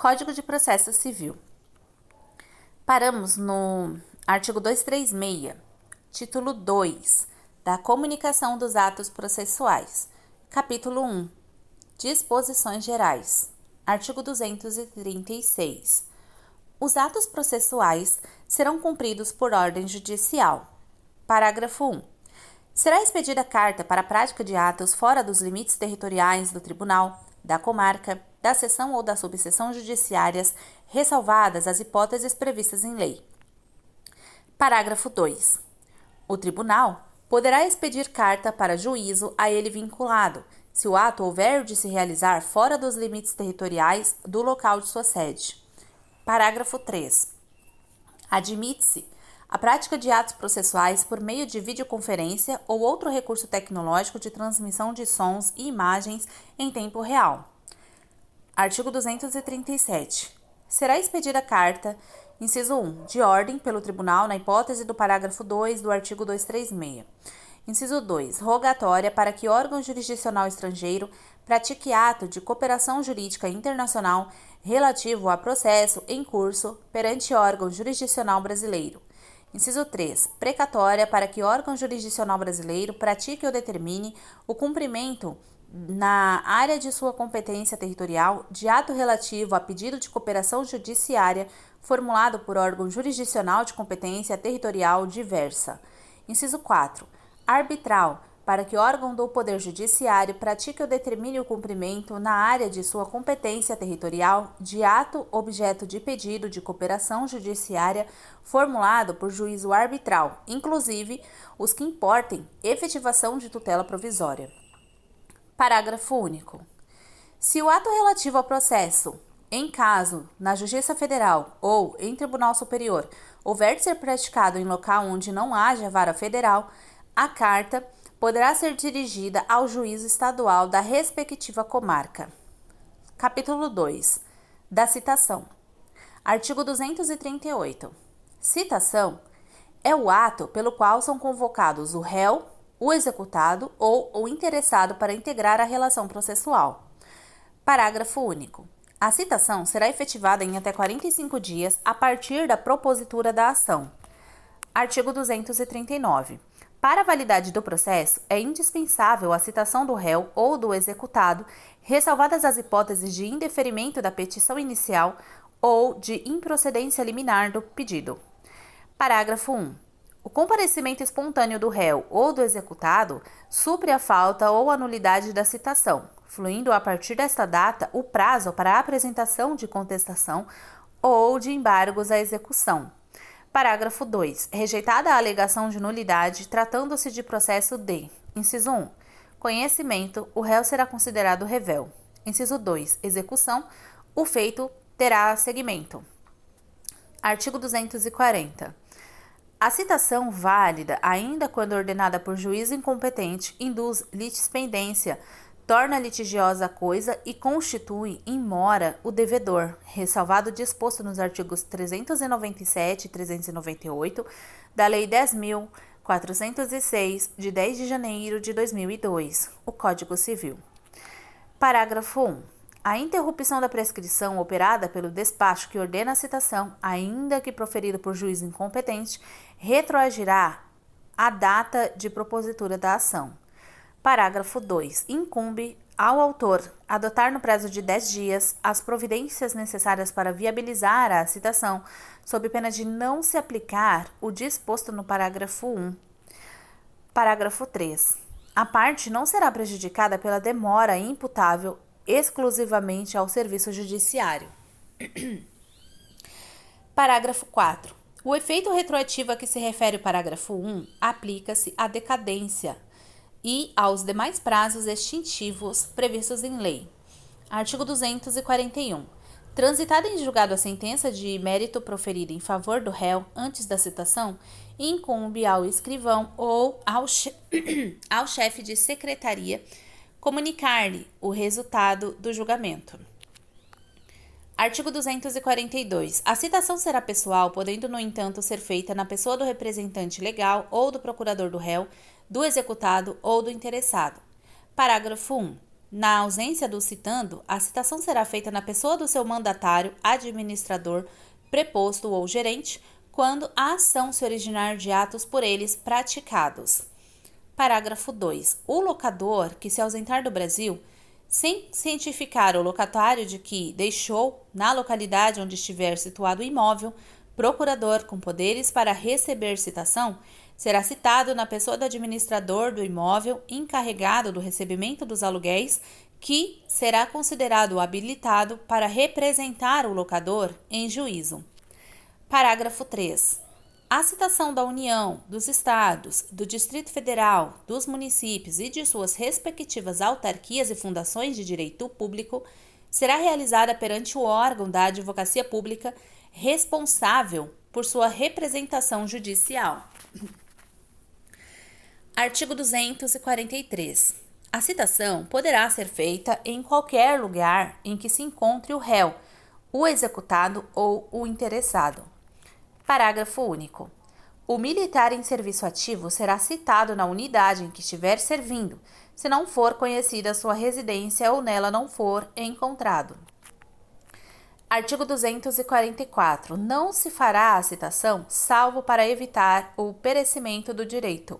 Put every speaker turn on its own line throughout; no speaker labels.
Código de Processo Civil. Paramos no artigo 236, título 2, da Comunicação dos Atos Processuais. Capítulo 1. Disposições Gerais. Artigo 236. Os atos processuais serão cumpridos por ordem judicial. Parágrafo 1. Será expedida carta para a prática de atos fora dos limites territoriais do tribunal, da comarca, da seção ou da subseção judiciárias, ressalvadas as hipóteses previstas em lei. Parágrafo 2. O tribunal poderá expedir carta para juízo a ele vinculado, se o ato houver de se realizar fora dos limites territoriais do local de sua sede. Parágrafo 3. Admite-se a prática de atos processuais por meio de videoconferência ou outro recurso tecnológico de transmissão de sons e imagens em tempo real. Artigo 237. Será expedida carta, inciso 1, de ordem pelo tribunal na hipótese do parágrafo 2 do artigo 236. Inciso 2. Rogatória para que órgão jurisdicional estrangeiro pratique ato de cooperação jurídica internacional relativo a processo em curso perante órgão jurisdicional brasileiro. Inciso 3. Precatória para que órgão jurisdicional brasileiro pratique ou determine o cumprimento na área de sua competência territorial de ato relativo a pedido de cooperação judiciária formulado por órgão jurisdicional de competência territorial diversa. Inciso 4. Arbitral para que órgão do Poder Judiciário pratique ou determine o cumprimento na área de sua competência territorial de ato objeto de pedido de cooperação judiciária formulado por juízo arbitral, inclusive os que importem efetivação de tutela provisória. Parágrafo único. Se o ato relativo ao processo, em caso na Justiça Federal ou em Tribunal Superior, houver de ser praticado em local onde não haja vara federal, a carta poderá ser dirigida ao juízo estadual da respectiva comarca. Capítulo 2. Da citação. Artigo 238. Citação é o ato pelo qual são convocados o réu, o executado ou o interessado para integrar a relação processual. Parágrafo único. A citação será efetivada em até 45 dias a partir da propositura da ação. Artigo 239. Para a validade do processo, é indispensável a citação do réu ou do executado, ressalvadas as hipóteses de indeferimento da petição inicial ou de improcedência liminar do pedido. Parágrafo 1. O comparecimento espontâneo do réu ou do executado supre a falta ou a nulidade da citação, fluindo a partir desta data o prazo para a apresentação de contestação ou de embargos à execução. Parágrafo 2. Rejeitada a alegação de nulidade, tratando-se de processo de: inciso 1. Conhecimento, o réu será considerado revel. Inciso 2. Execução, o feito terá seguimento. Artigo 240. A citação válida, ainda quando ordenada por juízo incompetente, induz litispendência, torna litigiosa a coisa e constitui em mora o devedor, ressalvado o disposto nos artigos 397 e 398 da Lei 10.406, de 10 de janeiro de 2002, o Código Civil. Parágrafo 1. A interrupção da prescrição operada pelo despacho que ordena a citação, ainda que proferido por juízo incompetente, retroagirá à data de propositura da ação. Parágrafo 2. Incumbe ao autor adotar no prazo de 10 dias as providências necessárias para viabilizar a citação, sob pena de não se aplicar o disposto no parágrafo 1. Parágrafo 3. A parte não será prejudicada pela demora imputável exclusivamente ao serviço judiciário. Parágrafo 4. O efeito retroativo a que se refere o parágrafo 1 aplica-se à decadência e aos demais prazos extintivos previstos em lei. Artigo 241. Transitada em julgado a sentença de mérito proferida em favor do réu antes da citação, incumbe ao escrivão ou ao chefe de secretaria comunicar-lhe o resultado do julgamento. Artigo 242. A citação será pessoal, podendo, no entanto, ser feita na pessoa do representante legal ou do procurador do réu, do executado ou do interessado. Parágrafo 1. Na ausência do citando, a citação será feita na pessoa do seu mandatário, administrador, preposto ou gerente, quando a ação se originar de atos por eles praticados. Parágrafo 2. O locador que se ausentar do Brasil, sem cientificar o locatário de que deixou, na localidade onde estiver situado o imóvel, procurador com poderes para receber citação, será citado na pessoa do administrador do imóvel encarregado do recebimento dos aluguéis, que será considerado habilitado para representar o locador em juízo. Parágrafo 3. A citação da União, dos Estados, do Distrito Federal, dos municípios e de suas respectivas autarquias e fundações de direito público será realizada perante o órgão da advocacia pública responsável por sua representação judicial. Artigo 243. A citação poderá ser feita em qualquer lugar em que se encontre o réu, o executado ou o interessado. Parágrafo único. O militar em serviço ativo será citado na unidade em que estiver servindo, se não for conhecida sua residência ou nela não for encontrado. Artigo 244. Não se fará a citação, salvo para evitar o perecimento do direito.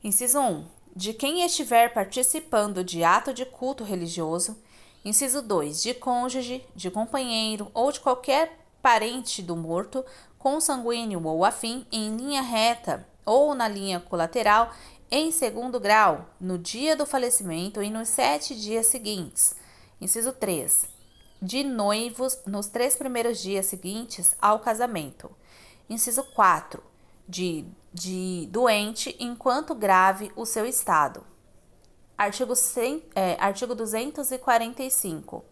Inciso 1. De quem estiver participando de ato de culto religioso. Inciso 2. De cônjuge, de companheiro ou de qualquer parente do morto, consanguíneo ou afim, em linha reta ou na linha colateral, em segundo grau, no dia do falecimento e nos 7 dias seguintes. Inciso 3. De noivos nos 3 primeiros dias seguintes ao casamento. Inciso 4. De doente enquanto grave o seu estado. Artigo 245.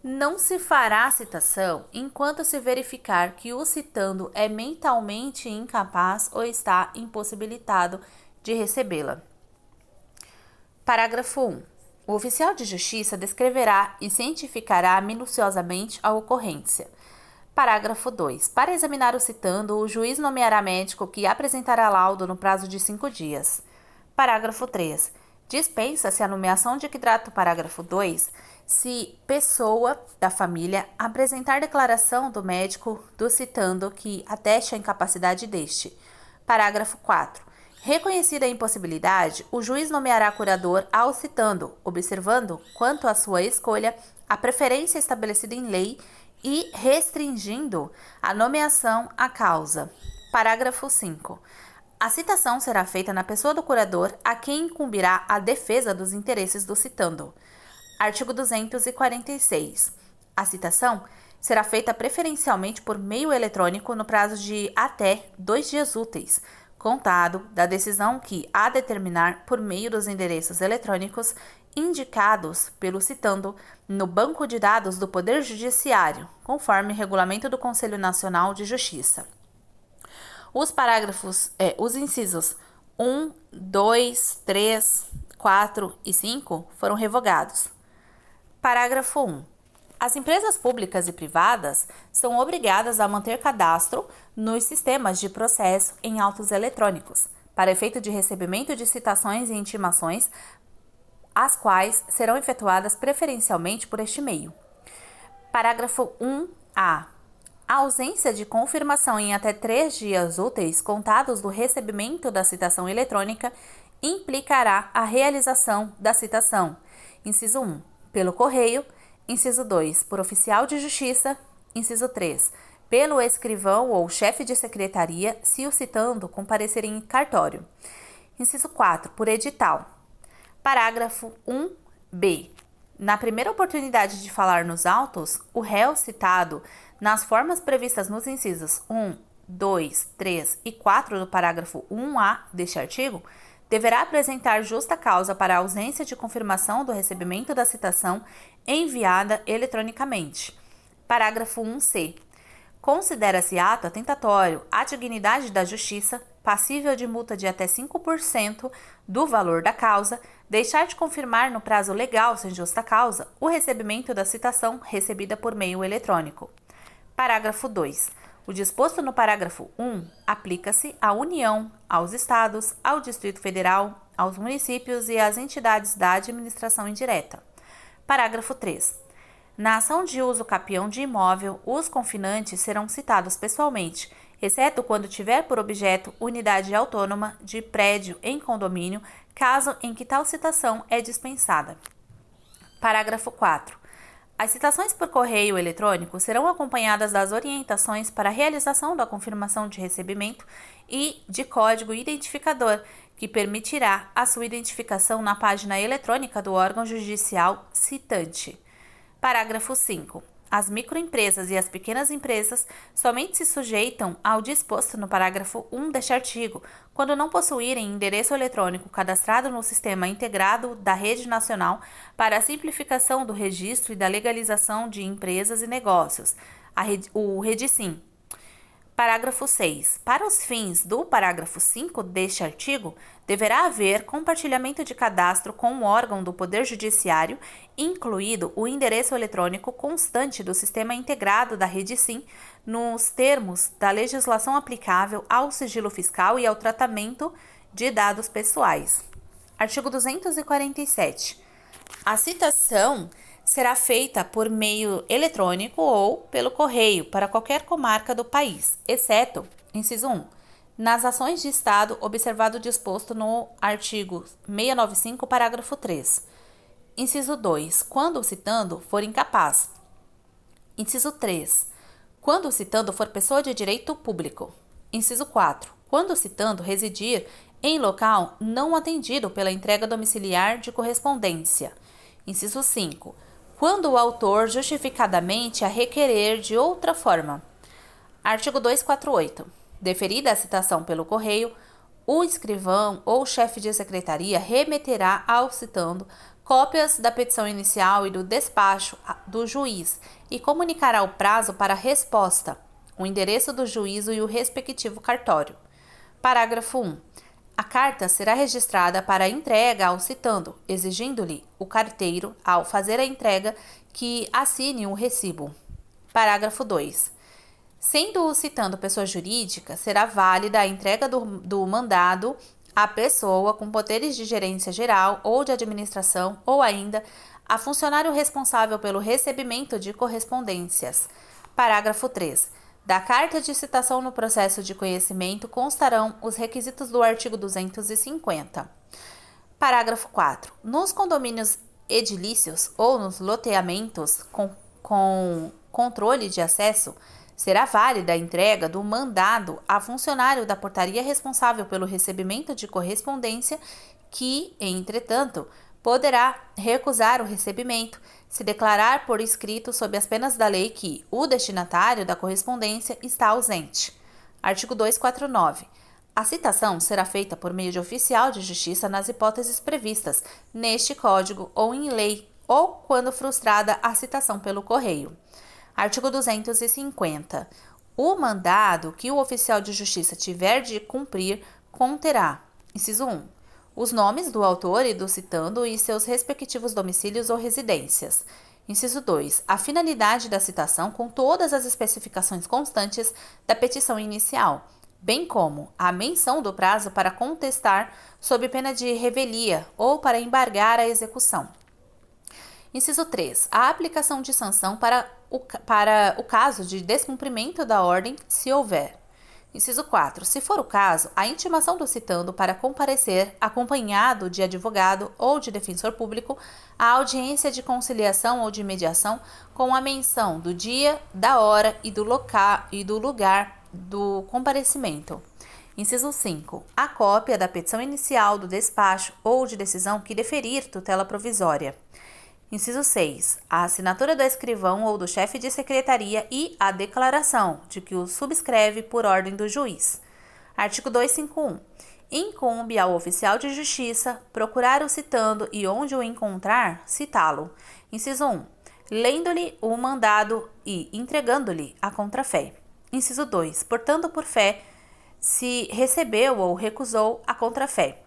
Não se fará citação enquanto se verificar que o citando é mentalmente incapaz ou está impossibilitado de recebê-la. Parágrafo 1. O oficial de justiça descreverá e cientificará minuciosamente a ocorrência. Parágrafo 2. Para examinar o citando, o juiz nomeará médico que apresentará laudo no prazo de 5 dias. Parágrafo 3. Dispensa-se a nomeação de que trata o parágrafo 2 se pessoa da família apresentar declaração do médico do citando que ateste a incapacidade deste. Parágrafo 4. Reconhecida a impossibilidade, o juiz nomeará curador ao citando, observando, quanto à sua escolha, a preferência estabelecida em lei e restringindo a nomeação à causa. Parágrafo 5. A citação será feita na pessoa do curador a quem incumbirá a defesa dos interesses do citando. Artigo 246. A citação será feita preferencialmente por meio eletrônico no prazo de até 2 dias úteis, contado da decisão que a determinar por meio dos endereços eletrônicos indicados pelo citando no banco de dados do Poder Judiciário, conforme regulamento do Conselho Nacional de Justiça. Os incisos 1, 2, 3, 4 e 5 foram revogados. Parágrafo 1. As empresas públicas e privadas são obrigadas a manter cadastro nos sistemas de processo em autos eletrônicos, para efeito de recebimento de citações e intimações, as quais serão efetuadas preferencialmente por este meio. Parágrafo 1-A. A ausência de confirmação em até 3 dias úteis contados do recebimento da citação eletrônica implicará a realização da citação. Inciso 1. Pelo correio. Inciso 2. Por oficial de justiça. Inciso 3. Pelo escrivão ou chefe de secretaria, se o citando comparecer em cartório. Inciso 4. Por edital. Parágrafo 1b. Na primeira oportunidade de falar nos autos, o réu citado, nas formas previstas nos incisos 1, 2, 3 e 4 do parágrafo 1a deste artigo, deverá apresentar justa causa para a ausência de confirmação do recebimento da citação enviada eletronicamente. Parágrafo 1c. Considera-se ato atentatório à dignidade da justiça, passível de multa de até 5% do valor da causa, deixar de confirmar no prazo legal sem justa causa o recebimento da citação recebida por meio eletrônico. Parágrafo 2. O disposto no parágrafo 1 aplica-se à União, aos Estados, ao Distrito Federal, aos municípios e às entidades da administração indireta. Parágrafo 3. Na ação de uso capião de imóvel, os confinantes serão citados pessoalmente, exceto quando tiver por objeto unidade autônoma de prédio em condomínio, caso em que tal citação é dispensada. Parágrafo 4. As citações por correio eletrônico serão acompanhadas das orientações para a realização da confirmação de recebimento e de código identificador, que permitirá a sua identificação na página eletrônica do órgão judicial citante. Parágrafo 5. As microempresas e as pequenas empresas somente se sujeitam ao disposto no parágrafo 1 deste artigo, quando não possuírem endereço eletrônico cadastrado no Sistema Integrado da Rede Nacional para a Simplificação do Registro e da Legalização de Empresas e Negócios, o REDISIM. Parágrafo 6. Para os fins do parágrafo 5 deste artigo, deverá haver compartilhamento de cadastro com o órgão do Poder Judiciário, incluído o endereço eletrônico constante do Sistema Integrado da REDISIM, nos termos da legislação aplicável ao sigilo fiscal e ao tratamento de dados pessoais. Artigo 247. A citação será feita por meio eletrônico ou pelo correio para qualquer comarca do país, exceto, inciso 1, nas ações de Estado, observado o disposto no artigo 695, parágrafo 3. Inciso 2, quando o citando for incapaz. Inciso 3, quando o citando for pessoa de direito público. Inciso 4, quando o citando residir em local não atendido pela entrega domiciliar de correspondência. Inciso 5, quando o autor justificadamente a requerer de outra forma. Artigo 248. Deferida a citação pelo correio, o escrivão ou chefe de secretaria remeterá ao citando cópias da petição inicial e do despacho do juiz e comunicará o prazo para resposta, o endereço do juízo e o respectivo cartório. Parágrafo 1. A carta será registrada para entrega ao citando, exigindo-lhe o carteiro, ao fazer a entrega, que assine um recibo. Parágrafo 2. Sendo o citando pessoa jurídica, será válida a entrega do mandado à pessoa com poderes de gerência geral ou de administração, ou ainda a funcionário responsável pelo recebimento de correspondências. Parágrafo 3. Da carta de citação no processo de conhecimento constarão os requisitos do artigo 250. Parágrafo 4. Nos condomínios edilícios ou nos loteamentos com controle de acesso, será válida a entrega do mandado a funcionário da portaria responsável pelo recebimento de correspondência que, entretanto, poderá recusar o recebimento se declarar por escrito sob as penas da lei que o destinatário da correspondência está ausente. Artigo 249. A citação será feita por meio de oficial de justiça nas hipóteses previstas neste Código ou em lei, ou quando frustrada a citação pelo correio. Artigo 250. O mandado que o oficial de justiça tiver de cumprir conterá, inciso 1, os nomes do autor e do citando e seus respectivos domicílios ou residências. Inciso 2. A finalidade da citação com todas as especificações constantes da petição inicial, bem como a menção do prazo para contestar sob pena de revelia ou para embargar a execução. Inciso 3. A aplicação de sanção para o caso de descumprimento da ordem, se houver. Inciso 4. Se for o caso, a intimação do citando para comparecer acompanhado de advogado ou de defensor público à audiência de conciliação ou de mediação com a menção do dia, da hora e do lugar do comparecimento. Inciso 5. A cópia da petição inicial do despacho ou de decisão que deferir tutela provisória. Inciso 6. A assinatura do escrivão ou do chefe de secretaria e a declaração de que o subscreve por ordem do juiz. Artigo 251. Incumbe ao oficial de justiça procurar o citando e, onde o encontrar, citá-lo. Inciso 1. Lendo-lhe o mandado e entregando-lhe a contrafé. Inciso 2. Portando por fé se recebeu ou recusou a contrafé.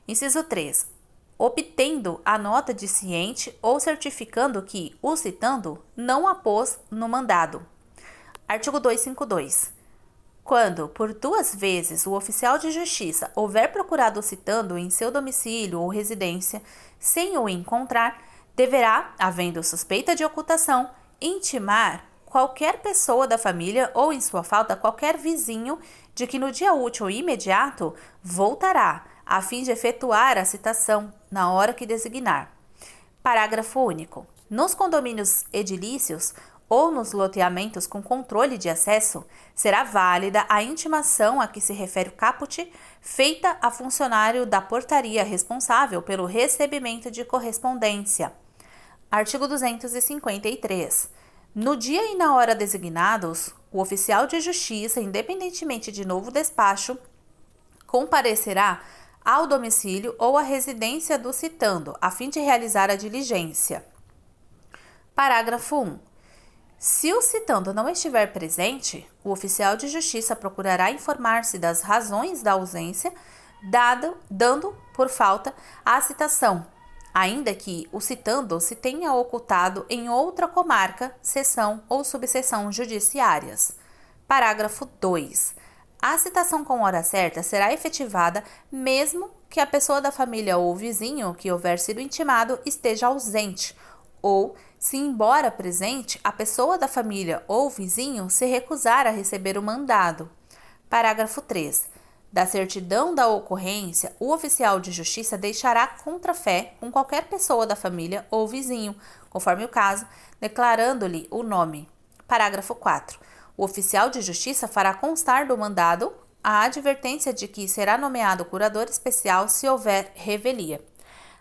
Inciso 3. Obtendo a nota de ciente ou certificando que o citando não a pôs no mandado. Artigo 252. Quando, por 2 vezes, o oficial de justiça houver procurado o citando em seu domicílio ou residência, sem o encontrar, deverá, havendo suspeita de ocultação, intimar qualquer pessoa da família ou, em sua falta, qualquer vizinho de que no dia útil imediato voltará, a fim de efetuar a citação na hora que designar. Parágrafo único. Nos condomínios edilícios ou nos loteamentos com controle de acesso, será válida a intimação a que se refere o caput, feita a funcionário da portaria responsável pelo recebimento de correspondência. Artigo 253. No dia e na hora designados, o oficial de justiça, independentemente de novo despacho, comparecerá ao domicílio ou à residência do citando, a fim de realizar a diligência. Parágrafo 1. Se o citando não estiver presente, o oficial de justiça procurará informar-se das razões da ausência, dando por falta a citação, ainda que o citando se tenha ocultado em outra comarca, seção ou subseção judiciárias. Parágrafo 2. A citação com hora certa será efetivada mesmo que a pessoa da família ou vizinho que houver sido intimado esteja ausente, ou, se embora presente, a pessoa da família ou vizinho se recusar a receber o mandado. Parágrafo 3. Da certidão da ocorrência, o oficial de justiça deixará contrafé com qualquer pessoa da família ou vizinho, conforme o caso, declarando-lhe o nome. Parágrafo 4. O oficial de justiça fará constar do mandado a advertência de que será nomeado curador especial se houver revelia.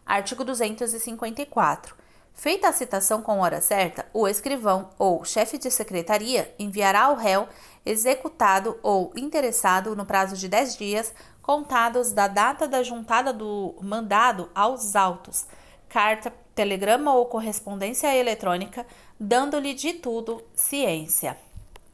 Artigo 254. Feita a citação com hora certa, o escrivão ou chefe de secretaria enviará ao réu executado ou interessado no prazo de 10 dias, contados da data da juntada do mandado aos autos, carta, telegrama ou correspondência eletrônica, dando-lhe de tudo ciência.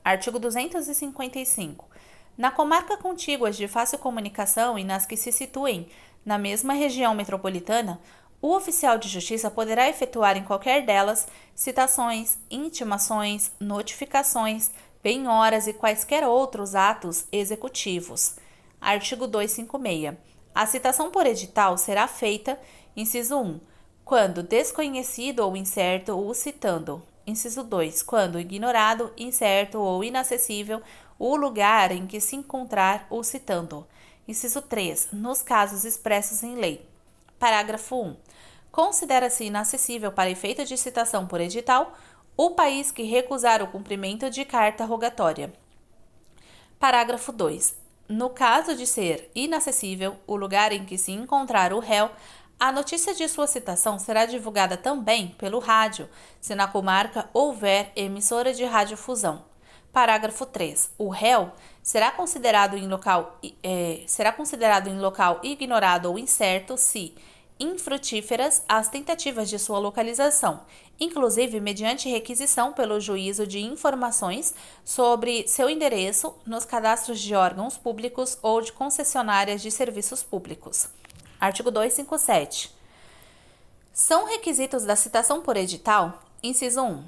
Artigo 255. Na comarca contíguas de fácil comunicação e nas que se situem na mesma região metropolitana, o oficial de justiça poderá efetuar em qualquer delas citações, intimações, notificações, penhoras e quaisquer outros atos executivos. Artigo 256. A citação por edital será feita, inciso 1, quando desconhecido ou incerto o citando. Inciso 2, quando ignorado, incerto ou inacessível o lugar em que se encontrar o citando. Inciso 3, nos casos expressos em lei. Parágrafo 1. Considera-se inacessível para efeito de citação por edital o país que recusar o cumprimento de carta rogatória. Parágrafo 2. No caso de ser inacessível o lugar em que se encontrar o réu, a notícia de sua citação será divulgada também pelo rádio, se na comarca houver emissora de radiodifusão. Parágrafo 3. O réu será considerado em local ignorado ou incerto se infrutíferas as tentativas de sua localização, inclusive mediante requisição pelo juízo de informações sobre seu endereço nos cadastros de órgãos públicos ou de concessionárias de serviços públicos. Artigo 257. São requisitos da citação por edital, inciso 1,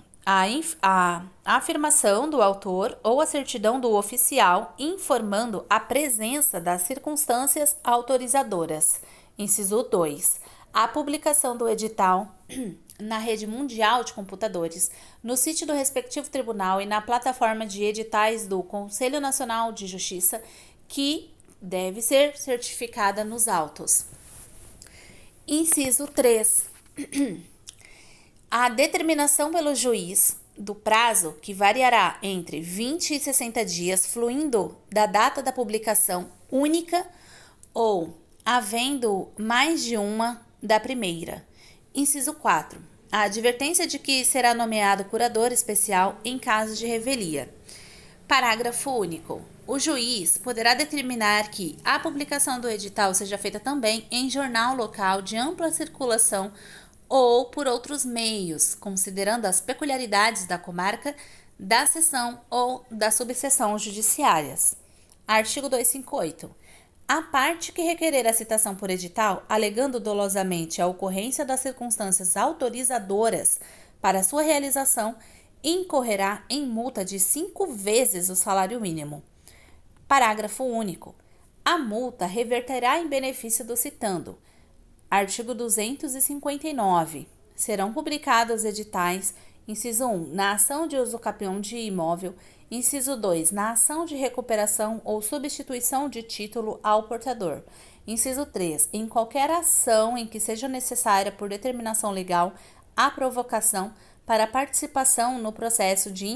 a afirmação do autor ou a certidão do oficial informando a presença das circunstâncias autorizadoras. Inciso 2. A publicação do edital na rede mundial de computadores, no sítio do respectivo tribunal e na plataforma de editais do Conselho Nacional de Justiça, que deve ser certificada nos autos. Inciso 3. A determinação pelo juiz do prazo, que variará entre 20 e 60 dias, fluindo da data da publicação única ou havendo mais de uma da primeira. Inciso 4. A advertência de que será nomeado curador especial em caso de revelia. Parágrafo único. O juiz poderá determinar que a publicação do edital seja feita também em jornal local de ampla circulação ou por outros meios, considerando as peculiaridades da comarca, da seção ou da subseção judiciárias. Artigo 258. A parte que requerer a citação por edital, alegando dolosamente a ocorrência das circunstâncias autorizadoras para sua realização, incorrerá em multa de 5 vezes o salário mínimo. Parágrafo único. A multa reverterá em benefício do citando. Artigo 259. Serão publicados editais: inciso 1, na ação de usucapião de imóvel; inciso 2, na ação de recuperação ou substituição de título ao portador; inciso 3, em qualquer ação em que seja necessária, por determinação legal, a provocação para a participação no processo de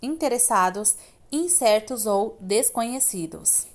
interessados incertos ou desconhecidos.